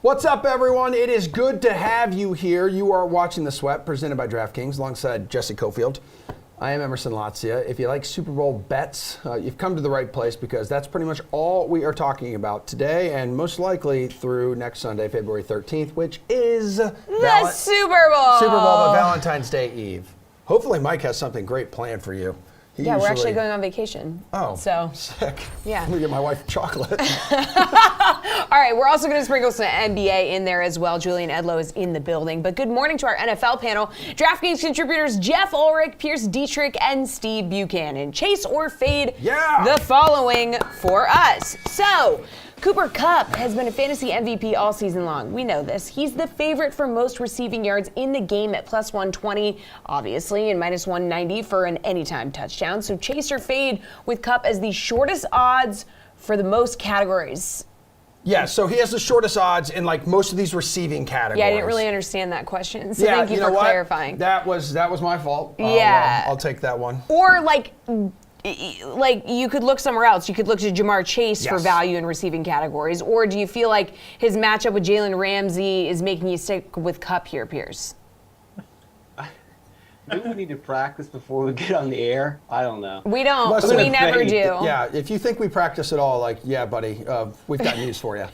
What's up, everyone? It is good to have you here. You are watching The Sweat, presented by DraftKings, alongside Jessie Coffield. I am Emerson Lotzia. If you like Super Bowl bets, you've come to the right place because that's pretty much all we are talking about today and most likely through next Sunday, February 13th, which is the Super Bowl. Super Bowl, but Valentine's Day Eve. Hopefully Mike has something great planned for you. We're actually going on vacation. Oh, so sick. Yeah. I'm going to get my wife chocolate. All right, we're also going to sprinkle some NBA in there as well. Julian Edlow is in the building. But good morning to our NFL panel. DraftKings contributors Jeff Ulrich, Pierce Dietrich, and Steve Buchanan. Chase or fade the following for us. So, Cooper Kupp has been a fantasy MVP all season long. We know this. He's the favorite for most receiving yards in the game at plus 120, obviously, and minus 190 for an anytime touchdown. So chase or fade with Kupp as the shortest odds for the most categories. Yeah, so he has the shortest odds in like most of these receiving categories. Yeah, I didn't really understand that question, so thank you for clarifying. That was my fault. Yeah. I'll take that one. Or like you could look somewhere else. You could look to Jamar Chase for value in receiving categories. Or do you feel like his matchup with Jalen Ramsey is making you stick with Kupp here, Pierce? Do we need to practice before we get on the air? I don't know. We don't. We never do. Yeah, if you think we practice at all, buddy, we've got news for you.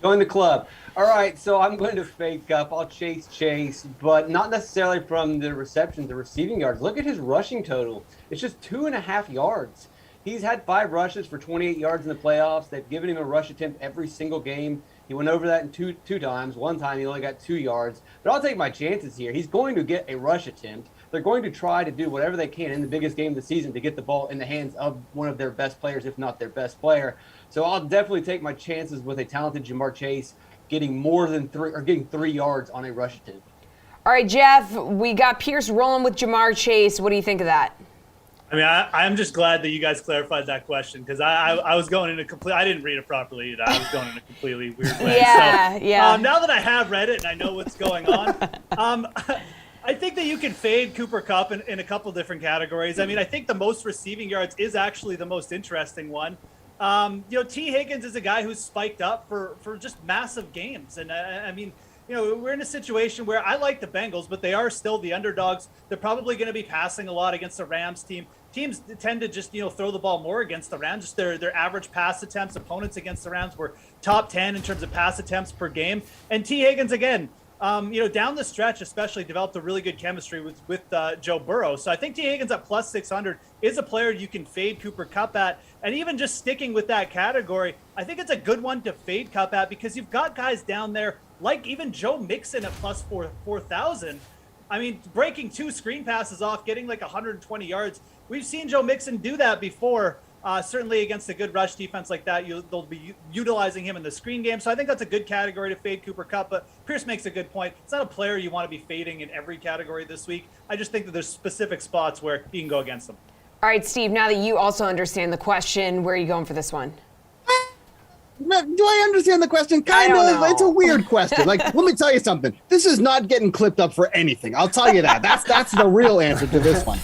Join the club. All right, so I'm going to fade Kupp. I'll chase, but not necessarily from the receptions, the receiving yards. Look at his rushing total. It's just 2.5 yards. He's had 5 rushes for 28 yards in the playoffs. They've given him a rush attempt every single game. He went over that in two times. One time he only got 2 yards. But I'll take my chances here. He's going to get a rush attempt. They're going to try to do whatever they can in the biggest game of the season to get the ball in the hands of one of their best players, if not their best player. So I'll definitely take my chances with a talented Jamar Chase getting more than 3 yards on a rush attempt. All right, Jeff, we got Pierce rolling with Jamar Chase. What do you think of that? I mean, I'm just glad that you guys clarified that question because I was going in I didn't read it properly either. I was going in a completely weird way. Yeah. Now that I have read it and I know what's going on, I think that you can fade Cooper Kupp in a couple different categories. I mean, I think the most receiving yards is actually the most interesting one. T. Higgins is a guy who's spiked up for just massive games. And I mean, we're in a situation where I like the Bengals, but they are still the underdogs. They're probably going to be passing a lot against the Rams team. Teams tend to just, throw the ball more against the Rams. Just their average pass attempts, opponents against the Rams were top 10 in terms of pass attempts per game. And T. Higgins, again, down the stretch, especially developed a really good chemistry with Joe Burrow. So I think T. Higgins at plus 600 is a player you can fade Cooper Kupp at. And even just sticking with that category, I think it's a good one to fade Kupp at because you've got guys down there like even Joe Mixon at plus 4,000. I mean, breaking 2 screen passes off, getting like 120 yards. We've seen Joe Mixon do that before. Certainly against a good rush defense like that, they'll be utilizing him in the screen game. So I think that's a good category to fade Cooper Kupp. But Pierce makes a good point. It's not a player you want to be fading in every category this week. I just think that there's specific spots where you can go against them. All right, Steve, now that you also understand the question, where are you going for this one? Do I understand the question? Kind of. It's a weird question. Let me tell you something. This is not getting clipped up for anything. I'll tell you that. That's the real answer to this one.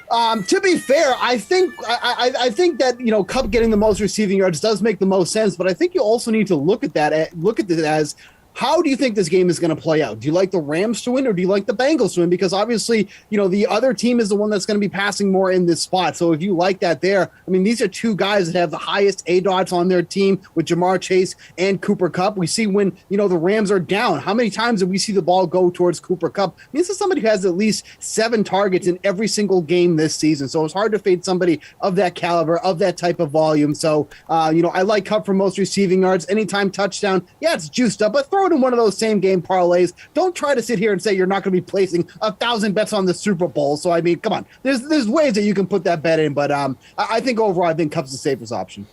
To be fair, I think that Kupp getting the most receiving yards does make the most sense, but I think you also need to look at it as how do you think this game is going to play out? Do you like the Rams to win or do you like the Bengals to win? Because obviously, the other team is the one that's going to be passing more in this spot. So if you like that there, I mean, these are 2 guys that have the highest ADOTs on their team with Jamar Chase and Cooper Kupp. We see when, the Rams are down, how many times did we see the ball go towards Cooper Kupp? I mean, this is somebody who has at least 7 targets in every single game this season. So it's hard to fade somebody of that caliber, of that type of volume. So, I like Kupp for most receiving yards. Anytime touchdown, it's juiced up, but throw it in one of those same game parlays. Don't try to sit here and say you're not going to be placing 1,000 bets on the Super Bowl. So I mean, come on, there's ways that you can put that bet in, but I think overall, I think Kupp's the safest option.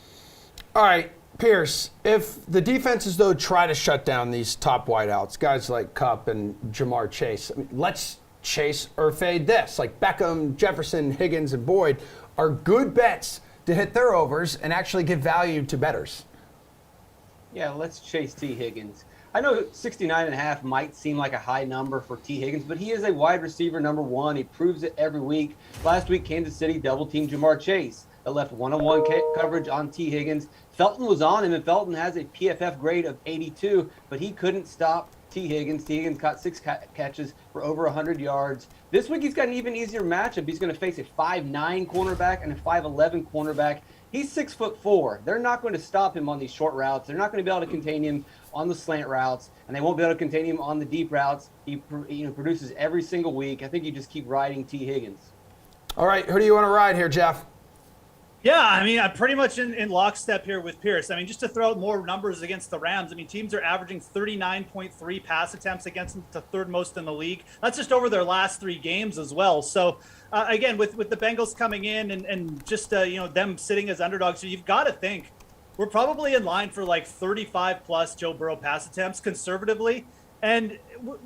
All right, Pierce, if the defenses though try to shut down these top wideouts, guys like Kupp and Jamar Chase, I mean, let's chase or fade this. Like Beckham, Jefferson, Higgins, and Boyd are good bets to hit their overs and actually give value to bettors. Yeah, let's chase T. Higgins. I know 69.5 might seem like a high number for T. Higgins, but he is a wide receiver number 1. He proves it every week. Last week, Kansas City double-teamed Jamar Chase. that left one-on-one coverage on T. Higgins. Felton was on him, and Felton has a PFF grade of 82, but he couldn't stop T. Higgins. T. Higgins caught 6 catches for over 100 yards. This week he's got an even easier matchup. He's going to face a 5'9" cornerback and a 5'11" cornerback. He's 6'4". They're not going to stop him on these short routes. They're not going to be able to contain him on the slant routes, and they won't be able to contain him on the deep routes. He produces every single week. I think you just keep riding T. Higgins. All right, who do you want to ride here, Jeff? Yeah, I mean, I'm pretty much in lockstep here with Pierce. I mean, just to throw out more numbers against the Rams, I mean, teams are averaging 39.3 pass attempts against them, the third most in the league. That's just over their last 3 games as well. So, again, with the Bengals coming in and just, them sitting as underdogs, so you've got to think we're probably in line for like 35-plus Joe Burrow pass attempts conservatively. And,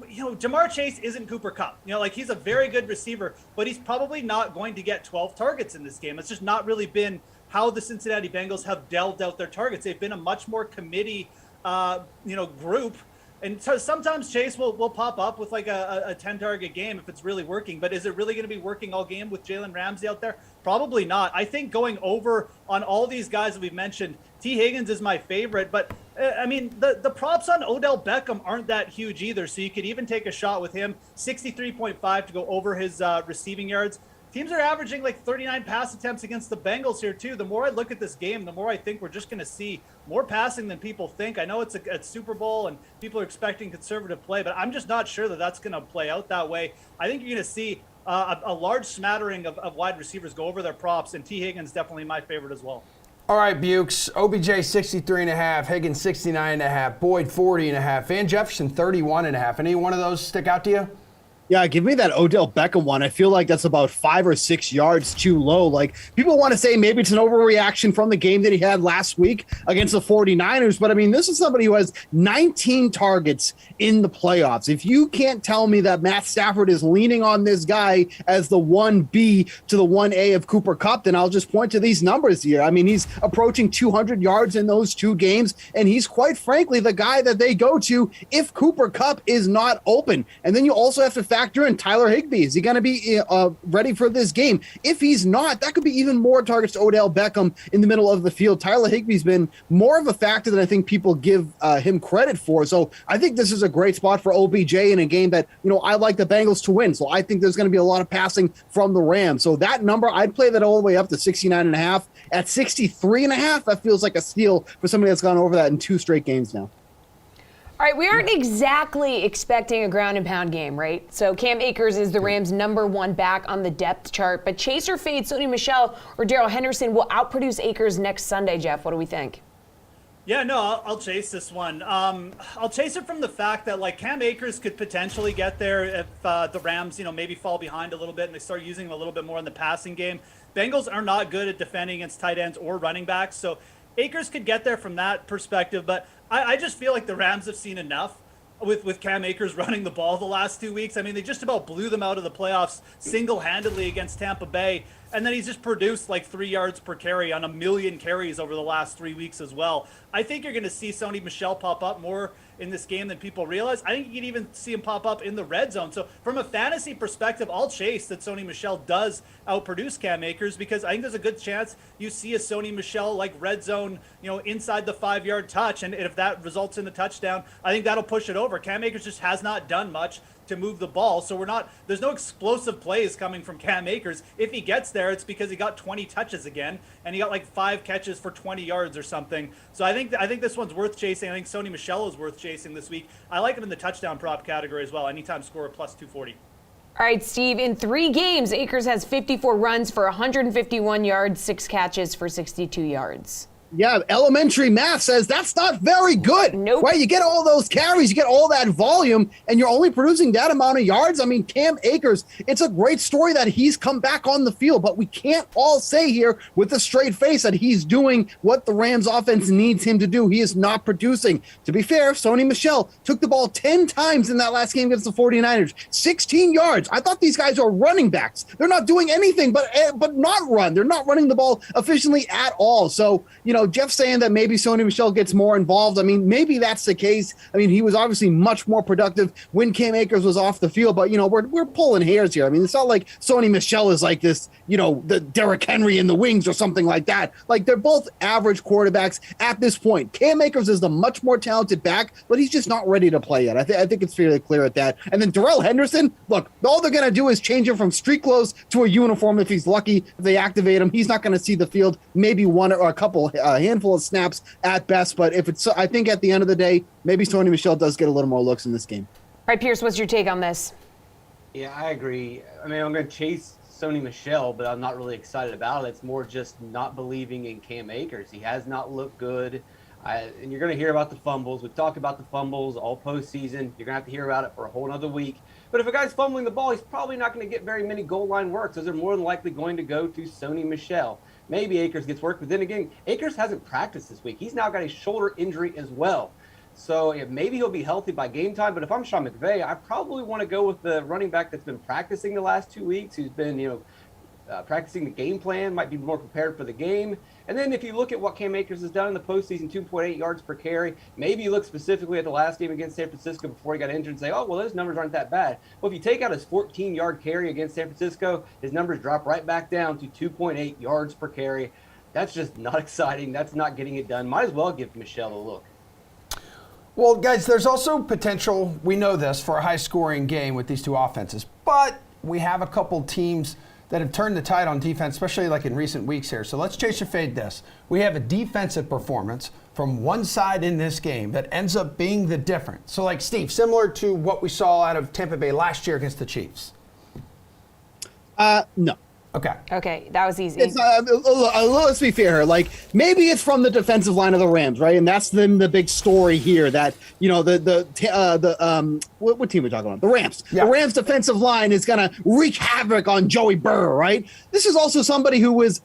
Jamar Chase isn't Cooper Kupp. He's a very good receiver, but he's probably not going to get 12 targets in this game. It's just not really been how the Cincinnati Bengals have dealt out their targets. They've been a much more committee, group. And so sometimes Chase will pop up with like a 10-target game if it's really working. But is it really going to be working all game with Jalen Ramsey out there? Probably not. I think going over on all these guys that we've mentioned, T. Higgins is my favorite. But, I mean, the props on Odell Beckham aren't that huge either. So you could even take a shot with him. 63.5 to go over his receiving yards. Teams are averaging like 39 pass attempts against the Bengals here, too. The more I look at this game, the more I think we're just going to see more passing than people think. I know it's a Super Bowl and people are expecting conservative play, but I'm just not sure that that's going to play out that way. I think you're going to see a large smattering of wide receivers go over their props, and T. Higgins definitely my favorite as well. All right, Bukes. OBJ 63.5, Higgins 69.5, Boyd 40.5, Van Jefferson 31.5. Any one of those stick out to you? Yeah, give me that Odell Beckham one. I feel like that's about 5 or 6 yards too low. Like, people want to say maybe it's an overreaction from the game that he had last week against the 49ers. But, I mean, this is somebody who has 19 targets in the playoffs. If you can't tell me that Matt Stafford is leaning on this guy as the 1B to the 1A of Cooper Kupp, then I'll just point to these numbers here. I mean, he's approaching 200 yards in those 2 games, and he's quite frankly the guy that they go to if Cooper Kupp is not open. And then you also have to factor in Tyler Higbee. Is he going to be ready for this game? If he's not, that could be even more targets to Odell Beckham in the middle of the field. Tyler Higbee's been more of a factor than I think people give him credit for. So I think this is a great spot for OBJ in a game that, I like the Bengals to win. So I think there's going to be a lot of passing from the Rams. So that number, I'd play that all the way up to 69.5. At 63.5, that feels like a steal for somebody that's gone over that in 2 straight games now. All right, we aren't exactly expecting a ground and pound game, right? So Cam Akers is the Rams' #1 back on the depth chart, but chase or fade Sony Michel or Darrell Henderson will outproduce Akers next Sunday, Jeff. What do we think? Yeah, no, I'll chase this one. I'll chase it from the fact that like Cam Akers could potentially get there if the Rams, maybe fall behind a little bit and they start using him a little bit more in the passing game. Bengals are not good at defending against tight ends or running backs, so Akers could get there from that perspective, but I just feel like the Rams have seen enough with Cam Akers running the ball the last 2 weeks. I mean, they just about blew them out of the playoffs single-handedly against Tampa Bay, and then he's just produced like 3 yards per carry on 1 million carries over the last 3 weeks as well. I think you're going to see Sony Michel pop up more in this game than people realize. I think you can even see him pop up in the red zone. So from a fantasy perspective, I'll chase that Sony Michel does outproduce Cam Akers because I think there's a good chance you see a Sony Michel like red zone, inside the 5-yard touch. And if that results in a touchdown, I think that'll push it over. Cam Akers just has not done much to move the ball. So there's no explosive plays coming from Cam Akers. If he gets there, it's because he got 20 touches again and he got like 5 catches for 20 yards or something. So I think this one's worth chasing. I think Sony Michel is worth chasing this week. I like him in the touchdown prop category as well. Anytime scorer plus 240. All right, Steve, in 3 games, Akers has 54 runs for 151 yards, 6 catches for 62 yards. Yeah, elementary math says that's not very good. Nope. Right? You get all those carries, you get all that volume, and you're only producing that amount of yards. I mean, Cam Akers, it's a great story that he's come back on the field, but we can't all say here with a straight face that he's doing what the Rams offense needs him to do. He is not producing. To be fair, Sony Michel took the ball 10 times in that last game against the 49ers, 16 yards. I thought these guys are running backs. They're not doing anything but not run. They're not running the ball efficiently at all. So, Jeff's saying that maybe Sony Michel gets more involved. I mean, maybe that's the case. I mean, he was obviously much more productive when Cam Akers was off the field, but, we're pulling hairs here. I mean, it's not like Sony Michel is like this, the Derrick Henry in the wings or something like that. Like, they're both average quarterbacks at this point. Cam Akers is the much more talented back, but he's just not ready to play yet. I think it's fairly clear at that. And then Darrell Henderson, look, all they're going to do is change him from street clothes to a uniform if he's lucky. If they activate him, he's not going to see the field, maybe one or a handful of snaps at best. But I think at the end of the day, maybe Sony Michel does get a little more looks in this game. All right, Pierce, what's your take on this? Yeah, I agree. I mean, I'm going to chase Sony Michel, but I'm not really excited about it. It's more just not believing in Cam Akers. He has not looked good. And you're going to hear about the fumbles. We've talked about the fumbles all postseason. You're going to have to hear about it for a whole other week. But if a guy's fumbling the ball, he's probably not going to get very many goal line works. Those are more than likely going to go to Sony Michel. Maybe Akers gets work, but then again, Akers hasn't practiced this week. He's now got a shoulder injury as well. So maybe he'll be healthy by game time. But if I'm Sean McVay, I probably want to go with the running back that's been practicing the last 2 weeks, who's been, practicing the game plan, might be more prepared for the game. And then if you look at what Cam Akers has done in the postseason, 2.8 yards per carry, maybe you look specifically at the last game against San Francisco before he got injured and say, oh, well, those numbers aren't that bad. Well, if you take out his 14-yard carry against San Francisco, his numbers drop right back down to 2.8 yards per carry. That's just not exciting. That's not getting it done. Might as well give Michel a look. Well, guys, there's also potential, we know this, for a high-scoring game with these two offenses. But we have a couple teams that have turned the tide on defense, especially like in recent weeks here. So let's chase or fade this. We have a defensive performance from one side in this game that ends up being the difference. So like Steve, similar to what we saw out of Tampa Bay last year against the Chiefs. No. Okay, that was easy. It's let's be fair here. Like, maybe it's from the defensive line of the Rams, right? And that's then the big story here that, what team are we talking about? The Rams. Yeah. The Rams defensive line is going to wreak havoc on Joey Burrow, right? This is also somebody who was,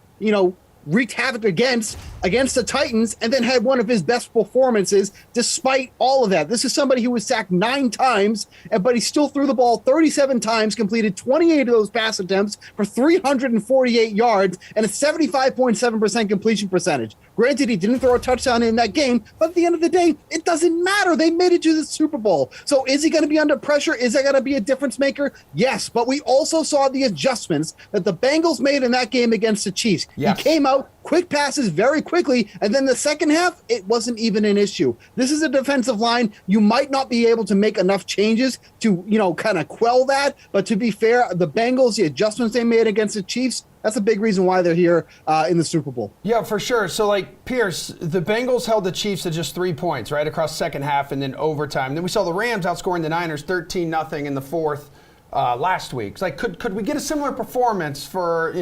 wreaked havoc against the Titans and then had one of his best performances despite all of that. This is somebody who was sacked 9 times, but he still threw the ball 37 times, completed 28 of those pass attempts for 348 yards and a 75.7% completion percentage. Granted, he didn't throw a touchdown in that game, but at the end of the day, it doesn't matter. They made it to the Super Bowl. So is he going to be under pressure? Is that going to be a difference maker? Yes, but we also saw the adjustments that the Bengals made in that game against the Chiefs. Yes. He came out, quick passes very quickly, and then the second half, it wasn't even an issue. This is a defensive line. You might not be able to make enough changes to, kind of quell that, but to be fair, the Bengals, the adjustments they made against the Chiefs, that's a big reason why they're here in the Super Bowl. Yeah, for sure. So, like, Pierce, the Bengals held the Chiefs to just 3 points, right, across second half and then overtime. Then we saw the Rams outscoring the Niners 13-0 in the fourth last week. It's like, could we get a similar performance for,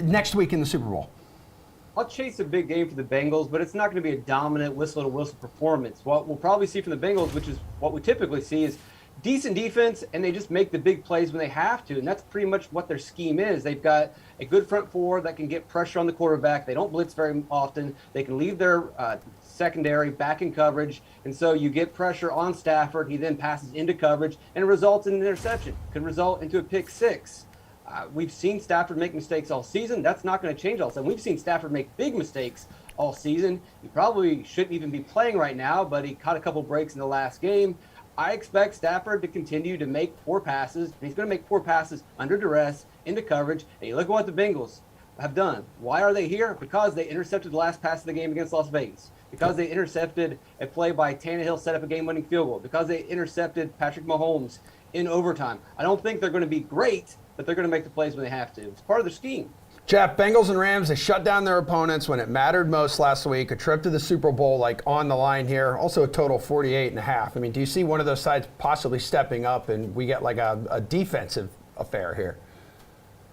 next week in the Super Bowl? I'll chase a big game for the Bengals, but it's not going to be a dominant whistle-to-whistle performance. What we'll probably see from the Bengals, which is what we typically see, is decent defense, and they just make the big plays when they have to, and that's pretty much what their scheme is. They've got a good front four that can get pressure on the quarterback. They don't blitz very often. They can leave their secondary back in coverage, and so you get pressure on Stafford. He then passes into coverage, and it results in an interception. Could result into a pick six. We've seen Stafford make mistakes all season. That's not going to change all of a sudden. We've seen Stafford make big mistakes all season. He probably shouldn't even be playing right now, but he caught a couple breaks in the last game. I expect Stafford to continue to make poor passes, and he's going to make poor passes under duress, into coverage. And you look at what the Bengals have done. Why are they here? Because they intercepted the last pass of the game against Las Vegas. Because they intercepted a play by Tannehill, set up a game-winning field goal. Because they intercepted Patrick Mahomes in overtime. I don't think they're going to be great, but they're going to make the plays when they have to. It's part of their scheme. Jeff, Bengals and Rams, they shut down their opponents when it mattered most last week. A trip to the Super Bowl, like, on the line here. Also a total 48.5. I mean, do you see one of those sides possibly stepping up and we get like a defensive affair here?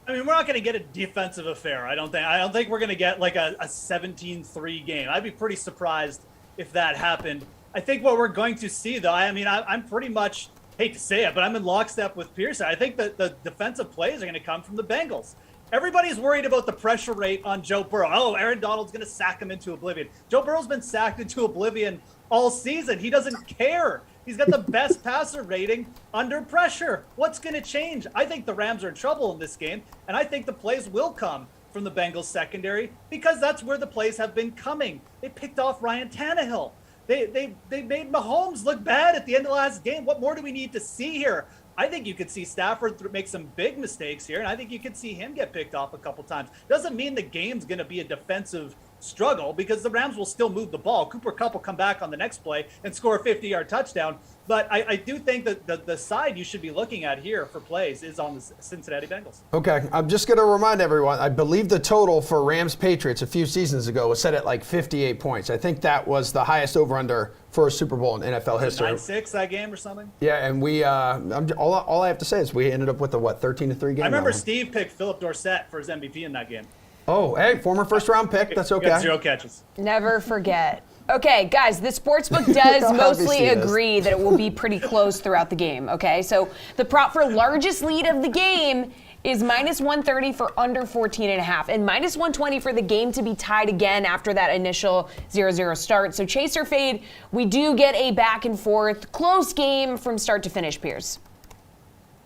I mean, we're not going to get a defensive affair. I don't think we're going to get like a 17-3 game. I'd be pretty surprised if that happened. I think what we're going to see, though, I'm pretty much, hate to say it, but I'm in lockstep with Pierce. I think that the defensive plays are going to come from the Bengals. Everybody's worried about the pressure rate on Joe Burrow. Oh, Aaron Donald's going to sack him into oblivion. Joe Burrow's been sacked into oblivion all season. He doesn't care. He's got the best passer rating under pressure. What's going to change? I think the Rams are in trouble in this game, and I think the plays will come from the Bengals secondary because that's where the plays have been coming. They picked off Ryan Tannehill. They made Mahomes look bad at the end of the last game. What more do we need to see here? I think you could see Stafford make some big mistakes here, and I think you could see him get picked off a couple times. Doesn't mean the game's going to be a defensive struggle because the Rams will still move the ball. Cooper Kupp will come back on the next play and score a 50-yard touchdown. But I do think that the side you should be looking at here for plays is on the Cincinnati Bengals. Okay, I'm just going to remind everyone, I believe the total for Rams-Patriots a few seasons ago was set at like 58 points. I think that was the highest over-under for a Super Bowl in NFL history. 9-6 that game or something? Yeah, and we all I have to say is we ended up with a, 13-3 game? I remember Steve picked Philip Dorsett for his MVP in that game. Oh, hey, former first-round pick. That's okay. Got 0 catches. Never forget. Okay, guys, the sportsbook does mostly agree that it will be pretty close throughout the game, okay? So the prop for largest lead of the game is -130 for under 14.5 and -120 for the game to be tied again after that initial 0-0 start. So chase or fade, we do get a back and forth close game from start to finish, Piers.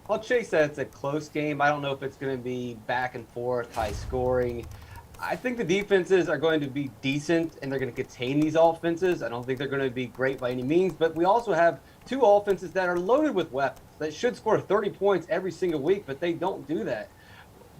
I'll chase that it's a close game. I don't know if it's going to be back and forth, high scoring. I think the defenses are going to be decent, and they're going to contain these offenses. I don't think they're going to be great by any means, but we also have two offenses that are loaded with weapons that should score 30 points every single week, but they don't do that.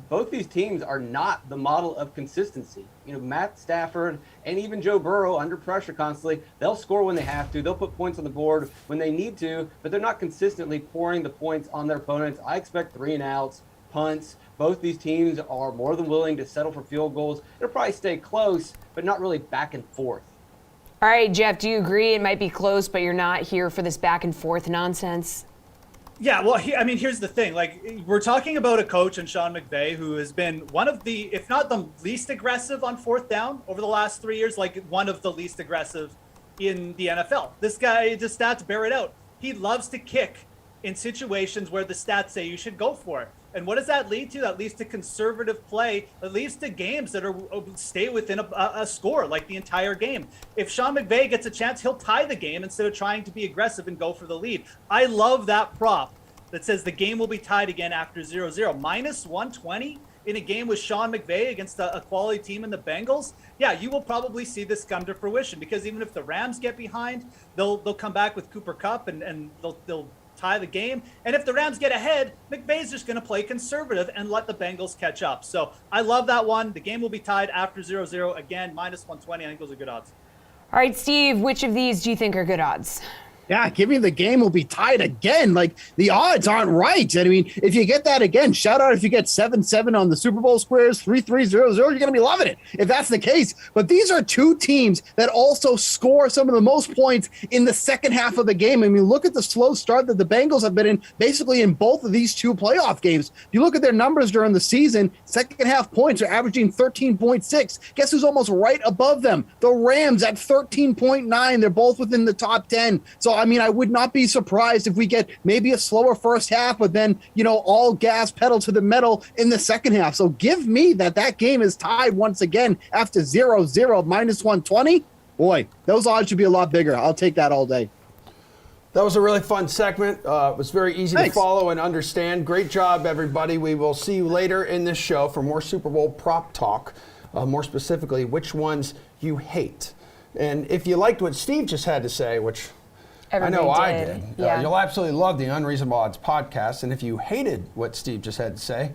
Both these teams are not the model of consistency. You know, Matt Stafford and even Joe Burrow, under pressure constantly, they'll score when they have to. They'll put points on the board when they need to, but they're not consistently pouring the points on their opponents. I expect 3-and-outs, punts. Both these teams are more than willing to settle for field goals. It'll probably stay close, but not really back and forth. All right, Jeff, do you agree it might be close, but you're not here for this back and forth nonsense? Yeah, well, here's the thing. Like, we're talking about a coach in Sean McVay who has been one of the, if not the least aggressive on fourth down over the last 3 years, like one of the least aggressive in the NFL. This guy, the stats bear it out. He loves to kick in situations where the stats say you should go for it. And what does that lead to? That leads to conservative play. It leads to games that stay within a score, like the entire game. If Sean McVay gets a chance, he'll tie the game instead of trying to be aggressive and go for the lead. I love that prop that says the game will be tied again after 0-0. -120 in a game with Sean McVay against a quality team in the Bengals. Yeah, you will probably see this come to fruition because even if the Rams get behind, they'll come back with Cooper Kupp and they'll tie the game. And if the Rams get ahead, McVay's just going to play conservative and let the Bengals catch up. So I love that one. The game will be tied after 0-0. Again, -120. I think those are good odds. All right, Steve, which of these do you think are good odds? Yeah, give me the game will be tied again. Like, the odds aren't right. I mean, if you get that again, shout out if you get 7-7 on the Super Bowl squares, 3-3-0-0, you're going to be loving it if that's the case. But these are two teams that also score some of the most points in the second half of the game. I mean, look at the slow start that the Bengals have been in basically in both of these two playoff games. If you look at their numbers during the season, second half points are averaging 13.6. Guess who's almost right above them? The Rams at 13.9. They're both within the top 10. So I mean, I would not be surprised if we get maybe a slower first half, but then, all gas pedal to the metal in the second half. So give me that game is tied once again after 0-0, -120. Boy, those odds should be a lot bigger. I'll take that all day. That was a really fun segment. It was very easy to follow and understand. Great job, everybody. We will see you later in this show for more Super Bowl prop talk, more specifically, which ones you hate. And if you liked what Steve just had to say, which Everybody I know I did. Yeah. You'll absolutely love the Unreasonable Odds podcast. And if you hated what Steve just had to say,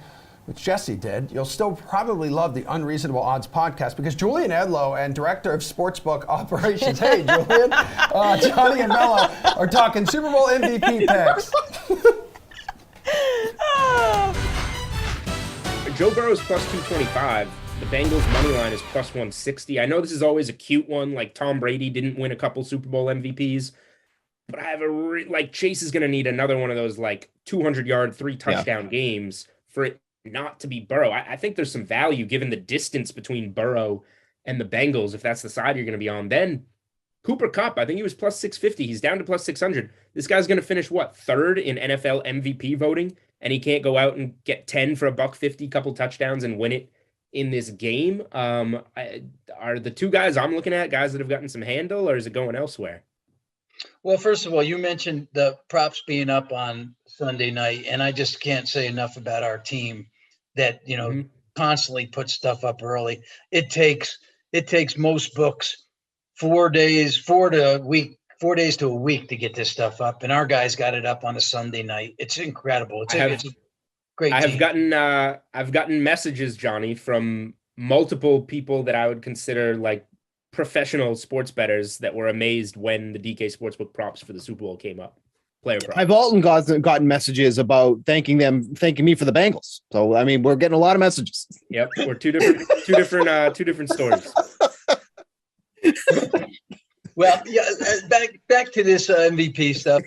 which Jessie did, you'll still probably love the Unreasonable Odds podcast because Julian Edlow and Director of Sportsbook Operations, hey, Julian, Johnny and Mello are talking Super Bowl MVP picks. Joe Burrow's +225. The Bengals money line is +160. I know this is always a cute one, like Tom Brady didn't win a couple Super Bowl MVPs. But I have Chase is going to need another one of those 200-yard, 3-touchdown games for it not to be Burrow. I think there's some value given the distance between Burrow and the Bengals, if that's the side you're going to be on. Then Cooper Kupp, I think he was +650. He's down to +600. This guy's going to finish, third in NFL MVP voting, and he can't go out and get 10 for $150, couple touchdowns, and win it in this game. Are the two guys I'm looking at guys that have gotten some handle, or is it going elsewhere? Well, first of all, you mentioned the props being up on Sunday night, and I just can't say enough about our team that, constantly put stuff up early. It takes most books 4 days to a week to get this stuff up, and our guys got it up on a Sunday night. It's incredible. It's a great team. I've gotten messages, Johnny, from multiple people that I would consider like professional sports bettors that were amazed when the DK Sportsbook props for the Super Bowl came up. Player props. I've often gotten messages about thanking me for the Bengals. So I mean, we're getting a lot of messages. Yep, we're two different stories. Well, yeah. Back to this MVP stuff.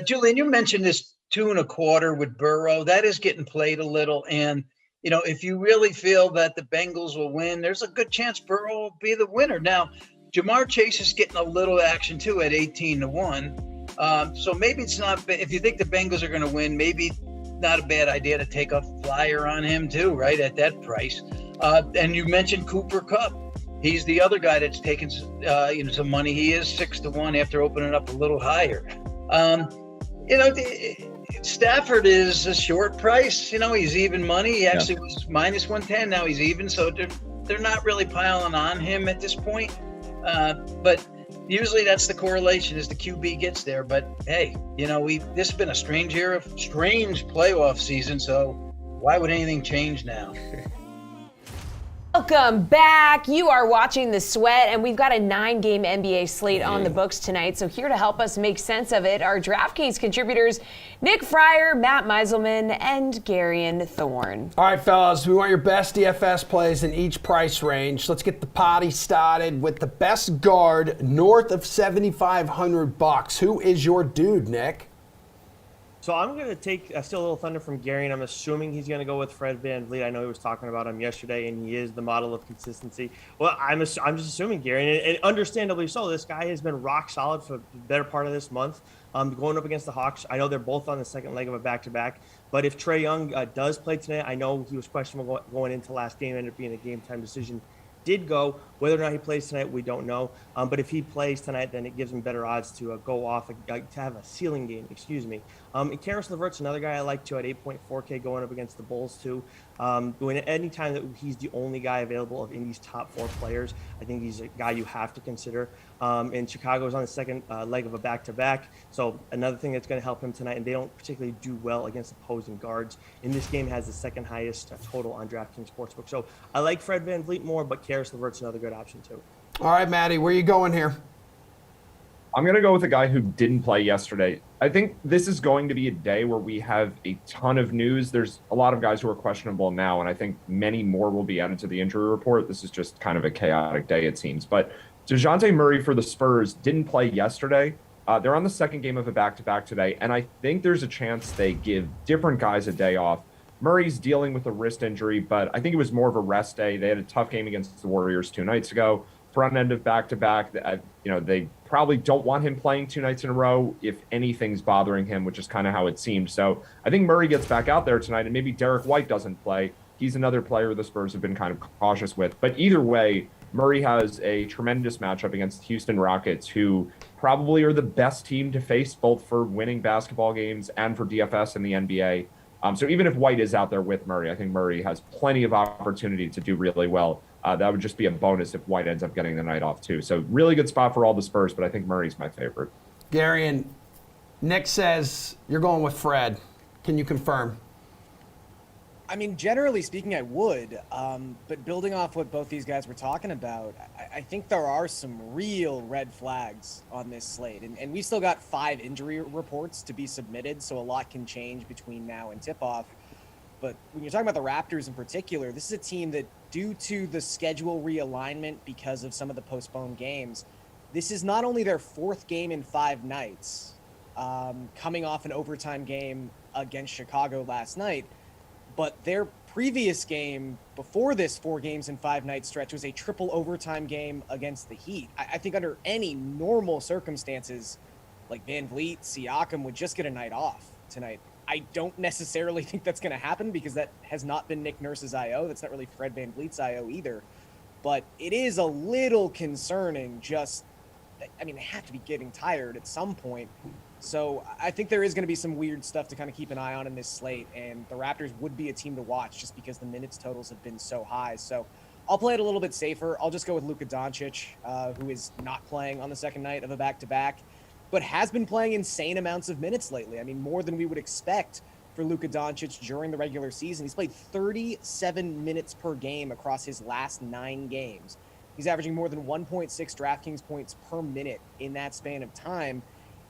Julian, you mentioned this 2.25 with Burrow. That is getting played a little, and if you really feel that the Bengals will win, there's a good chance Burrow will be the winner. Now, Jamar Chase is getting a little action too at 18-1. So maybe it's not. If you think the Bengals are going to win, maybe not a bad idea to take a flyer on him too, right at that price. And you mentioned Cooper Kupp. He's the other guy that's taken some money. He is 6-1 after opening up a little higher. Stafford is a short price. He's even money. He actually was -110. Now he's even. So they're not really piling on him at this point. But usually that's the correlation as the QB gets there. But hey, this has been a strange playoff season. So why would anything change now? Welcome back. You are watching The Sweat, and we've got a 9-game NBA slate on the books tonight. So here to help us make sense of it are DraftKings contributors Nick Fryer, Matt Meiselman, and Garion Thorne. All right, fellas, we want your best DFS plays in each price range. Let's get the potty started with the best guard north of $7,500. Who is your dude, Nick? So I'm going to take steal a little thunder from Gary, and I'm assuming he's going to go with Fred VanVleet. I know he was talking about him yesterday, and he is the model of consistency. Well, I'm just assuming Gary, and understandably so. This guy has been rock solid for the better part of this month. Going up against the Hawks, I know they're both on the second leg of a back-to-back. But if Trae Young does play tonight, I know he was questionable going into last game, ended up being a game-time decision. Did go. Whether or not he plays tonight, we don't know. But if he plays tonight, then it gives him better odds to go off, to have a ceiling game, And Karis LeVert's another guy I like, too, at 8.4K going up against the Bulls, too. Anytime that he's the only guy available of Indy's top 4 players, I think he's a guy you have to consider. And Chicago's on the second leg of a back-to-back. So another thing that's going to help him tonight, and they don't particularly do well against opposing guards. In this game, has the second highest total on DraftKings Sportsbook. So I like Fred VanVleet more, but Karis LeVert's another good option, too. All right, Maddie, where are you going here? I'm going to go with a guy who didn't play yesterday. I think this is going to be a day where we have a ton of news. There's a lot of guys who are questionable now, and I think many more will be added to the injury report. This is just kind of a chaotic day, it seems. But DeJounte Murray for the Spurs didn't play yesterday. They're on the second game of a back-to-back today, and I think there's a chance they give different guys a day off. Murray's dealing with a wrist injury, but I think it was more of a rest day. They had a tough game against the Warriors 2 nights ago. Front end of back-to-back, they probably don't want him playing 2 nights in a row if anything's bothering him, which is kind of how it seemed. So I think Murray gets back out there tonight, and maybe Derek White doesn't play. He's another player the Spurs have been kind of cautious with. But either way, Murray has a tremendous matchup against the Houston Rockets, who probably are the best team to face, both for winning basketball games and for DFS in the NBA. So even if White is out there with Murray, I think Murray has plenty of opportunity to do really well. That would just be a bonus if White ends up getting the night off too. So really good spot for all the Spurs, but I think Murray's my favorite. Gary, and Nick says you're going with Fred. Can you confirm? I mean, generally speaking, I would. But building off what both these guys were talking about, I think there are some real red flags on this slate. And we still got 5 injury reports to be submitted, so a lot can change between now and tip-off. But when you're talking about the Raptors in particular, this is a team that, due to the schedule realignment because of some of the postponed games, this is not only their 4th game in 5 nights, coming off an overtime game against Chicago last night, but their previous game before this 4 games in 5 night stretch was a triple overtime game against the Heat. I think under any normal circumstances, like VanVleet, Siakam would just get a night off tonight. I don't necessarily think that's going to happen because that has not been Nick Nurse's IO. That's not really Fred VanVleet's IO either. But it is a little concerning they have to be getting tired at some point. So I think there is going to be some weird stuff to kind of keep an eye on in this slate, and the Raptors would be a team to watch just because the minutes totals have been so high. So I'll play it a little bit safer. I'll just go with Luka Doncic, who is not playing on the second night of a back-to-back, but has been playing insane amounts of minutes lately. I mean, more than we would expect for Luka Doncic during the regular season. He's played 37 minutes per game across his last 9 games. He's averaging more than 1.6 DraftKings points per minute in that span of time.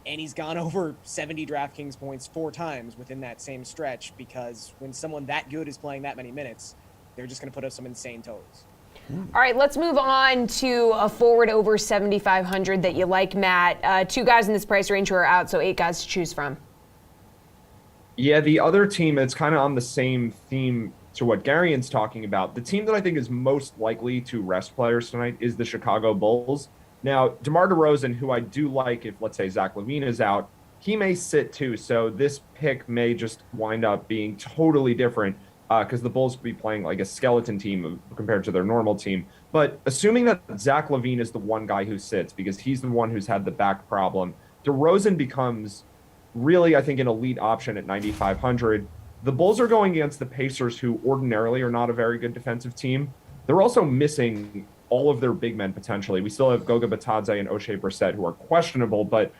And he's gone over 70 DraftKings points 4 times within that same stretch, because when someone that good is playing that many minutes, they're just going to put up some insane totals. All right, let's move on to a forward over 7,500 that you like, Matt. 2 guys in this price range who are out, so 8 guys to choose from. Yeah, the other team that's kind of on the same theme to what Garion's talking about, the team that I think is most likely to rest players tonight is the Chicago Bulls. Now, DeMar DeRozan, who I do like if, let's say, Zach LaVine is out, he may sit too. So this pick may just wind up being totally different because the Bulls will be playing like a skeleton team compared to their normal team. But assuming that Zach LaVine is the one guy who sits because he's the one who's had the back problem, DeRozan becomes really, I think, an elite option at 9,500. The Bulls are going against the Pacers, who ordinarily are not a very good defensive team. They're also missing all of their big men potentially. We still have Goga Batadze and Oshae Brissett, who are questionable, but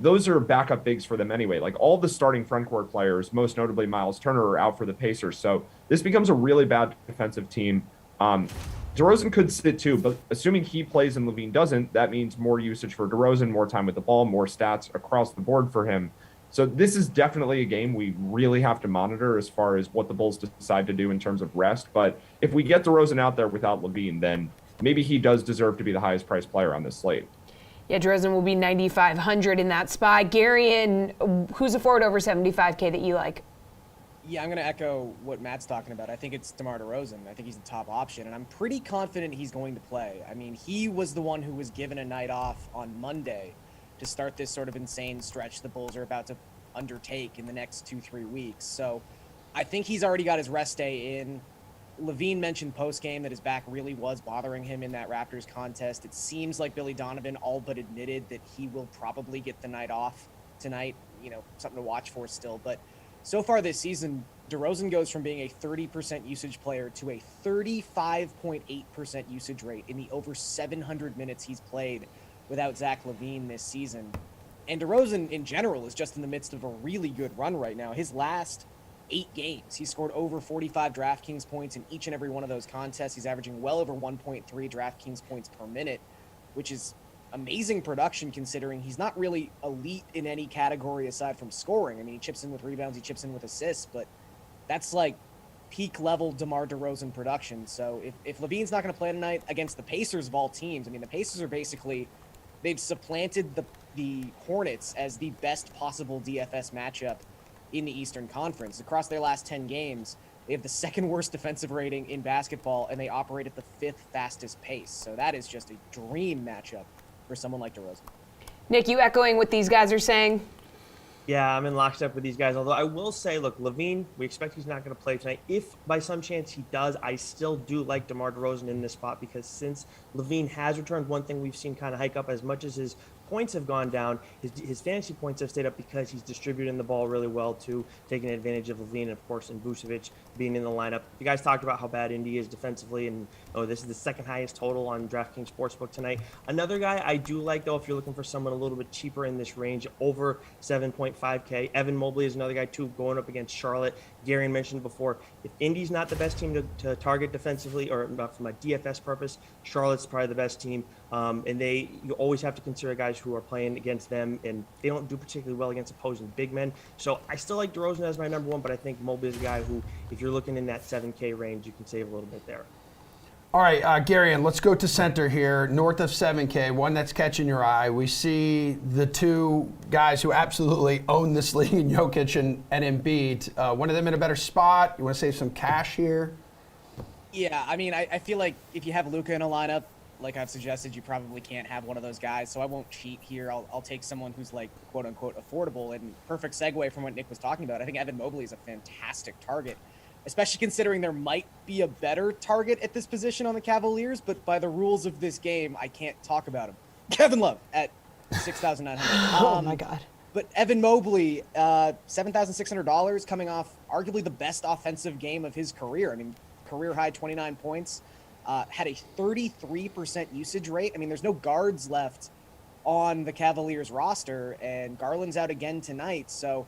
those are backup bigs for them anyway. Like all the starting frontcourt players, most notably Miles Turner, are out for the Pacers. So this becomes a really bad defensive team. DeRozan could sit too, but assuming he plays and LaVine doesn't, that means more usage for DeRozan, more time with the ball, more stats across the board for him. So this is definitely a game we really have to monitor as far as what the Bulls decide to do in terms of rest. But if we get DeRozan out there without LaVine, then maybe he does deserve to be the highest priced player on this slate. Yeah, DeRozan will be 9,500 in that spot. Garion, who's a forward over 75K that you like? Yeah, I'm going to echo what Matt's talking about. I think it's DeMar DeRozan. I think he's the top option, and I'm pretty confident he's going to play. I mean, he was the one who was given a night off on Monday to start this sort of insane stretch the Bulls are about to undertake in the next 2-3 weeks. So I think he's already got his rest day in. LaVine mentioned post-game that his back really was bothering him in that Raptors contest. It seems like Billy Donovan all but admitted that he will probably get the night off tonight. You know, something to watch for still. But so far this season, DeRozan goes from being a 30% usage player to a 35.8% usage rate in the over 700 minutes he's played without Zach LaVine this season. And DeRozan in general is just in the midst of a really good run right now. His last 8 games, he scored over 45 DraftKings points in each and every one of those contests. He's averaging well over 1.3 DraftKings points per minute, which is amazing production considering he's not really elite in any category aside from scoring. I mean, he chips in with rebounds, he chips in with assists, but that's like peak level DeMar DeRozan production. So if LaVine's not going to play tonight against the Pacers of all teams, I mean, the Pacers are basically, they've supplanted the Hornets as the best possible DFS matchup in the Eastern Conference. Across their last 10 games, they have the 2nd worst defensive rating in basketball, and they operate at the 5th fastest pace. So that is just a dream matchup for someone like DeRozan. Nick, you echoing what these guys are saying? Yeah, I'm in lockstep with these guys. Although I will say, look, LaVine, we expect he's not going to play tonight. If by some chance he does, I still do like DeMar DeRozan in this spot because since LaVine has returned, one thing we've seen kind of hike up as much as his points have gone down, his fantasy points have stayed up because he's distributing the ball really well too, taking advantage of LaVine and, of course, and Vucevic being in the lineup. You guys talked about how bad Indy is defensively, and this is the 2nd highest total on DraftKings Sportsbook tonight. Another guy I do like, though, if you're looking for someone a little bit cheaper in this range, over 7.5K, Evan Mobley is another guy, too, going up against Charlotte. Gary mentioned before, if Indy's not the best team to target defensively or from a DFS purpose, Charlotte's probably the best team. And you always have to consider guys who are playing against them, and they don't do particularly well against opposing big men. So I still like DeRozan as my number 1, but I think Mobley is a guy who, if you're looking in that 7K range, you can save a little bit there. All right, Garion, let's go to center here, north of 7K, one that's catching your eye. We see the 2 guys who absolutely own this league, in Jokic and Embiid. One of them in a better spot. You want to save some cash here? Yeah, I mean, I feel like if you have Luka in a lineup, like I've suggested, you probably can't have one of those guys, so I won't cheat here. I'll take someone who's like quote-unquote affordable, and perfect segue from what Nick was talking about. I think Evan Mobley is a fantastic target, especially considering there might be a better target at this position on the Cavaliers, but by the rules of this game, I can't talk about him. Kevin Love at 6,900. Oh my God. But Evan Mobley, $7,600 coming off arguably the best offensive game of his career. I mean, career high 29 points, had a 33% usage rate. I mean, there's no guards left on the Cavaliers roster, and Garland's out again tonight. So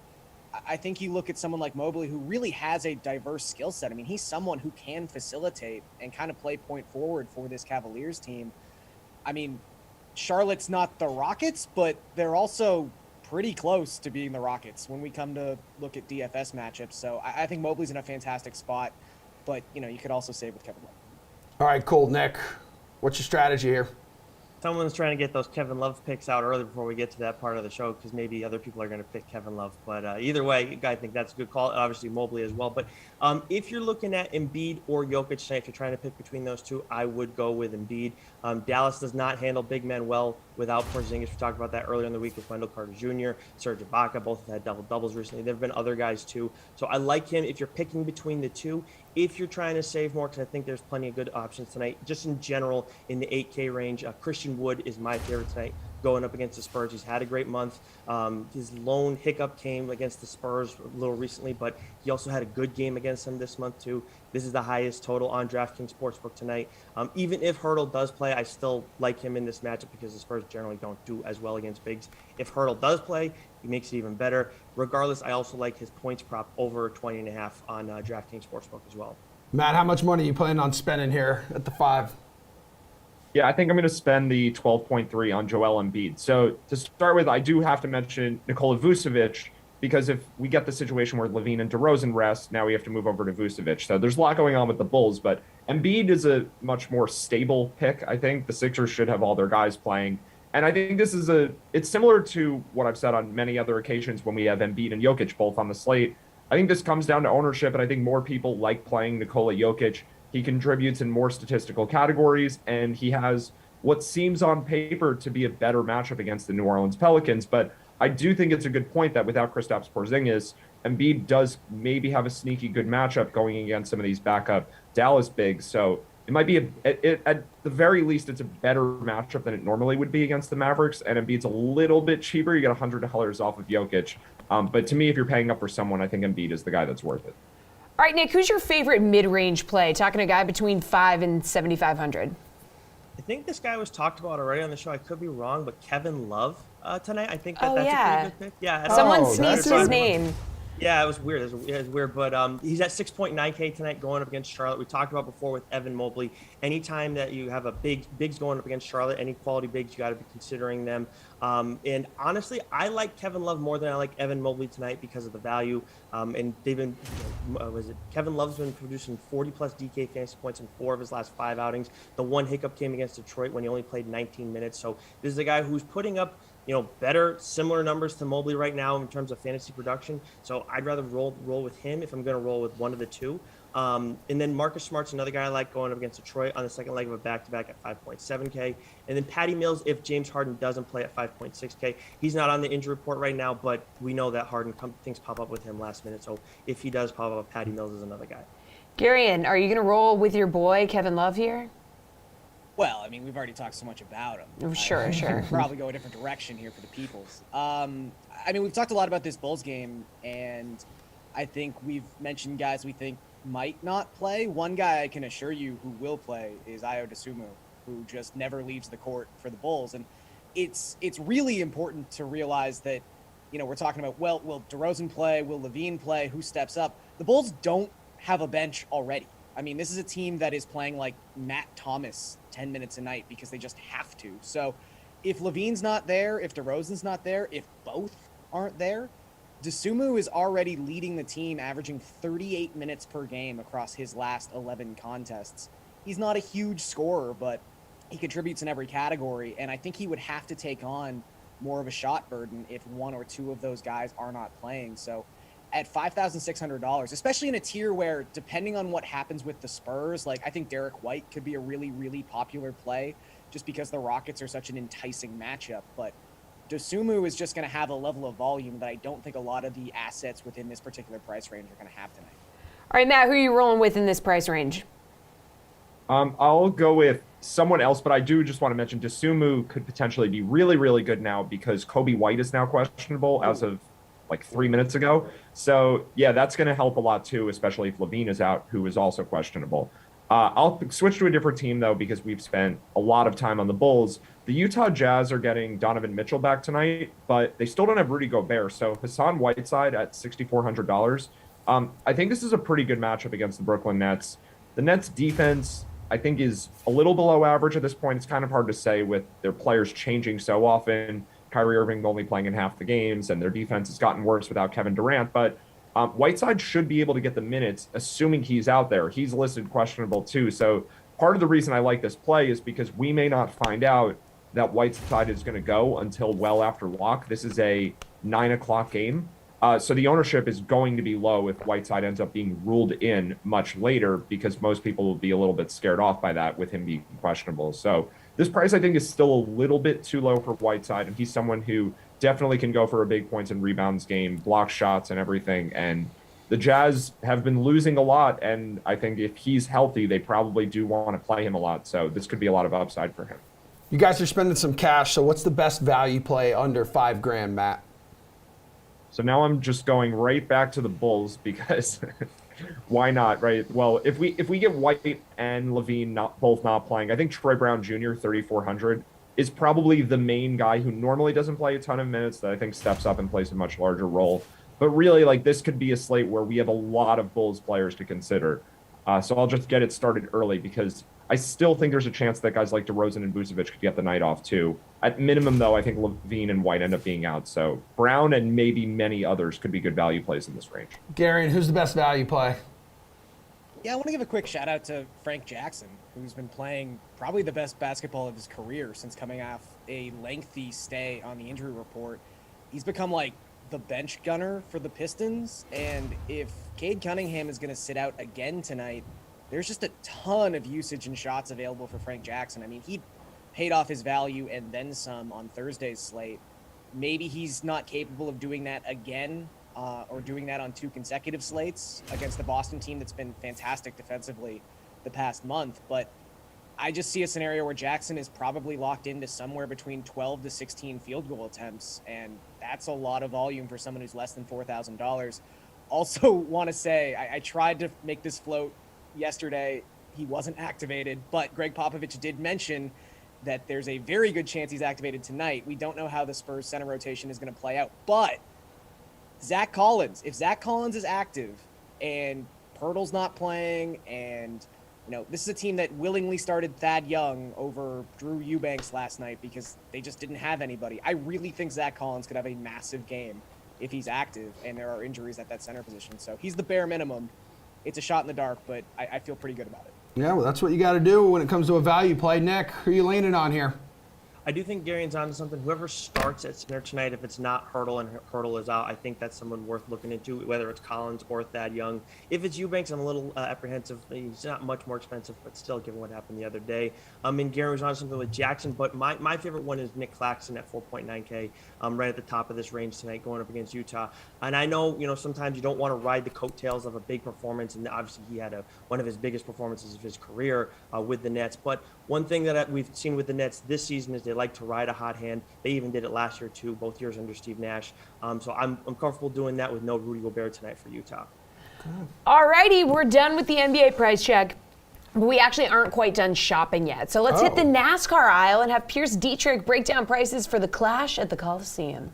I think you look at someone like Mobley, who really has a diverse skill set. I mean, he's someone who can facilitate and kind of play point forward for this Cavaliers team. I mean, Charlotte's not the Rockets, but they're also pretty close to being the Rockets when we come to look at DFS matchups. So I think Mobley's in a fantastic spot, but, you know, you could also save with Kevin Love. All right, cool. Nick, what's your strategy here? Someone's trying to get those Kevin Love picks out early before we get to that part of the show, because maybe other people are going to pick Kevin Love. But either way, I think that's a good call. Obviously, Mobley as well. But if you're looking at Embiid or Jokic tonight, if you're trying to pick between those two, I would go with Embiid. Dallas does not handle big men well without Porzingis. We talked about that earlier in the week with Wendell Carter Jr., Serge Ibaka. Both have had double-doubles recently. There have been other guys, too. So I like him if you're picking between the two. If you're trying to save more, because I think there's plenty of good options tonight, just in general in the 8K range, Christian Wood is my favorite tonight going up against the Spurs. He's had a great month. His lone hiccup came against the Spurs a little recently, but he also had a good game against them this month too. This is the highest total on DraftKings Sportsbook tonight. Even if Hurdle does play, I still like him in this matchup because the Spurs generally don't do as well against bigs. If Hurdle does play, he makes it even better. Regardless, I also like his points prop over 20.5 on DraftKings Sportsbook as well. Matt, how much money are you planning on spending here at the 5? Yeah, I think I'm going to spend the 12.3 on Joel Embiid. So to start with, I do have to mention Nikola Vucevic, because if we get the situation where Levine and DeRozan rest, now we have to move over to Vucevic. So there's a lot going on with the Bulls, but Embiid is a much more stable pick. I think the Sixers should have all their guys playing. And I think this is it's similar to what I've said on many other occasions when we have Embiid and Jokic both on the slate. I think this comes down to ownership, and I think more people like playing Nikola Jokic. He contributes in more statistical categories, and he has what seems on paper to be a better matchup against the New Orleans Pelicans. But I do think it's a good point that without Kristaps Porzingis, Embiid does maybe have a sneaky good matchup going against some of these backup Dallas bigs. So it might be, at the very least, it's a better matchup than it normally would be against the Mavericks. And Embiid's a little bit cheaper. You get $100 off of Jokic. But to me, if you're paying up for someone, I think Embiid is the guy that's worth it. All right, Nick, who's your favorite mid-range play? Talking to a guy between 5 and 7,500. I think this guy was talked about already on the show. I could be wrong, but Kevin Love tonight. I think Oh, that's yeah. a pretty good pick. Yeah, Someone Oh, sneezed that's his a- name. Yeah, it was weird. It was weird, but he's at 6.9K tonight going up against Charlotte. We talked about before with Evan Mobley. Anytime that you have a bigs going up against Charlotte, any quality bigs, you got to be considering them. And honestly, I like Kevin Love more than I like Evan Mobley tonight because of the value. And they've been, Kevin Love's been producing 40-plus DK fantasy points in 4 of his last 5 outings. The one hiccup came against Detroit when he only played 19 minutes. So this is a guy who's putting up, better, similar numbers to Mobley right now in terms of fantasy production. So I'd rather roll with him if I'm going to roll with one of the two. And then Marcus Smart's another guy I like going up against Detroit on the second leg of a back-to-back at 5.7K. And then Patty Mills, if James Harden doesn't play at 5.6K. He's not on the injury report right now, but we know that Harden things pop up with him last minute. So if he does pop up, Patty Mills is another guy. Garion, are you going to roll with your boy, Kevin Love, here? Well, I mean, we've already talked so much about him. Sure. Probably go a different direction here for the Peoples. I mean, we've talked a lot about this Bulls game, and I think we've mentioned guys we think might not play. One guy I can assure you who will play is Ayo Dosunmu, who just never leaves the court for the Bulls. And it's really important to realize that, we're talking about, well, will DeRozan play? Will Levine play? Who steps up? The Bulls don't have a bench already. I mean, this is a team that is playing like Matt Thomas 10 minutes a night because they just have to. So if Levine's not there, if DeRozan's not there, if both aren't there, Dosunmu is already leading the team, averaging 38 minutes per game across his last 11 contests. He's not a huge scorer, but he contributes in every category, and I think he would have to take on more of a shot burden if one or two of those guys are not playing. So at $5,600, especially in a tier where, depending on what happens with the Spurs, like I think Derek White could be a really, really popular play just because the Rockets are such an enticing matchup. But Dosunmu is just going to have a level of volume that I don't think a lot of the assets within this particular price range are going to have tonight. All right, Matt, who are you rolling with in this price range? I'll go with someone else, but I do just want to mention Dosunmu could potentially be really, really good now because Kobe White is now questionable as of like 3 minutes ago. So yeah, that's going to help a lot too, especially if Levine is out, who is also questionable. I'll switch to a different team though, because we've spent a lot of time on the Bulls. The Utah Jazz are getting Donovan Mitchell back tonight, but they still don't have Rudy Gobert. So Hassan Whiteside at $6,400. I think this is a pretty good matchup against the Brooklyn Nets. The Nets defense, I think, is a little below average at this point. It's kind of hard to say with their players changing so often. Kyrie Irving only playing in half the games, and their defense has gotten worse without Kevin Durant. But Whiteside should be able to get the minutes, assuming he's out there. He's listed questionable too. So part of the reason I like this play is because we may not find out that Whiteside is going to go until well after lock. This is a 9 o'clock game. So the ownership is going to be low if Whiteside ends up being ruled in much later, because most people will be a little bit scared off by that with him being questionable. So this price, I think, is still a little bit too low for Whiteside, and he's someone who definitely can go for a big points and rebounds game, block shots and everything. And the Jazz have been losing a lot, and I think if he's healthy, they probably do want to play him a lot. So this could be a lot of upside for him. You guys are spending some cash, so what's the best value play under $5,000, Matt? So now I'm just going right back to the Bulls because why not, right? Well, if we get White and Levine both not playing, I think Troy Brown Jr. 3,400 is probably the main guy who normally doesn't play a ton of minutes that I think steps up and plays a much larger role. But really, like, this could be a slate where we have a lot of Bulls players to consider. So I'll just get it started early because I still think there's a chance that guys like DeRozan and Vucevic could get the night off too. At minimum, though, I think Levine and White end up being out. So Brown and maybe many others could be good value plays in this range. Gary, who's the best value play? Yeah, I want to give a quick shout out to Frank Jackson, who's been playing probably the best basketball of his career since coming off a lengthy stay on the injury report. He's become like the bench gunner for the Pistons, and if Cade Cunningham is going to sit out again tonight, there's just a ton of usage and shots available for Frank Jackson. I mean, he paid off his value and then some on Thursday's slate. Maybe he's not capable of doing that again, or doing that on 2 consecutive slates against the Boston team that's been fantastic defensively the past month. But I just see a scenario where Jackson is probably locked into somewhere between 12 to 16 field goal attempts, and that's a lot of volume for someone who's less than $4,000. Also want to say, I tried to make this float yesterday. He wasn't activated, but Greg Popovich did mention that there's a very good chance he's activated tonight. We don't know how the Spurs center rotation is going to play out, but Zach Collins, if Zach Collins is active and Pirtle's not playing, and this is a team that willingly started Thad Young over Drew Eubanks last night because they just didn't have anybody. I really think Zach Collins could have a massive game if he's active and there are injuries at that center position. So he's the bare minimum. It's a shot in the dark, but I feel pretty good about it. Yeah, well, that's what you got to do when it comes to a value play. Nick, who are you leaning on here? I do think Gary's onto something. Whoever starts at center tonight, if it's not Hurdle and Hurdle is out, I think that's someone worth looking into, whether it's Collins or Thad Young. If it's Eubanks, I'm a little apprehensive. He's not much more expensive, but still, given what happened the other day. And Gary was on something with Jackson, but my favorite one is Nick Claxton at 4.9K, right at the top of this range tonight, going up against Utah. And I know, sometimes you don't want to ride the coattails of a big performance, and obviously he had one of his biggest performances of his career with the Nets. But one thing that we've seen with the Nets this season is they like to ride a hot hand. They even did it last year too, both years under Steve Nash. So I'm comfortable doing that with no Rudy Gobert tonight for Utah. All righty, we're done with the NBA price check. But we actually aren't quite done shopping yet. So let's hit the NASCAR aisle and have Pierce Dietrich break down prices for the Clash at the Coliseum.